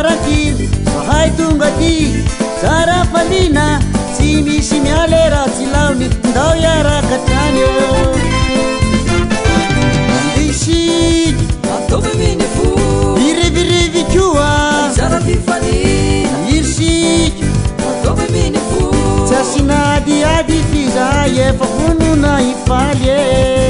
ambarakiry zahay tonga ty tsara falina tsy misy mialera tsy laony ndao iaraka trany eo andisiky ataovy miny fo irivirivy koa zara fifanina irisiky ataovy miny fo tsy asinadiady fizahay efa vonona ifaly e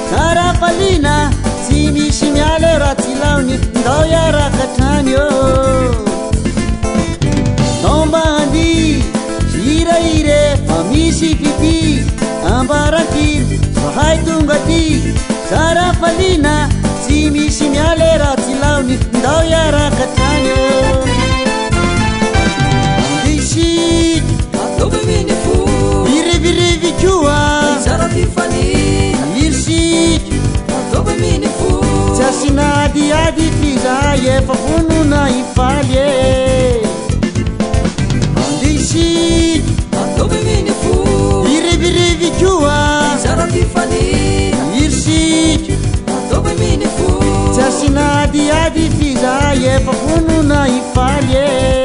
tsara falina tsy misy mialera tsy laony ndao iaraka trany eo tomba handi ziraire fa misy fity ambarakiry zahay tonga ty tsara falina tsy misy mialera tsy laony ndao iaraka trany eo andisiky ataovy miny fo irivirivy koa zara fifanina irisiky ataovy miny fo tsy asinadiady fizahay efa vonona ifaly e andisiky ataovy miny fo irivirivy koa zara fifanina irisiky ataovy miny fo tsy asinadiady fizahay efa vonona ifaly e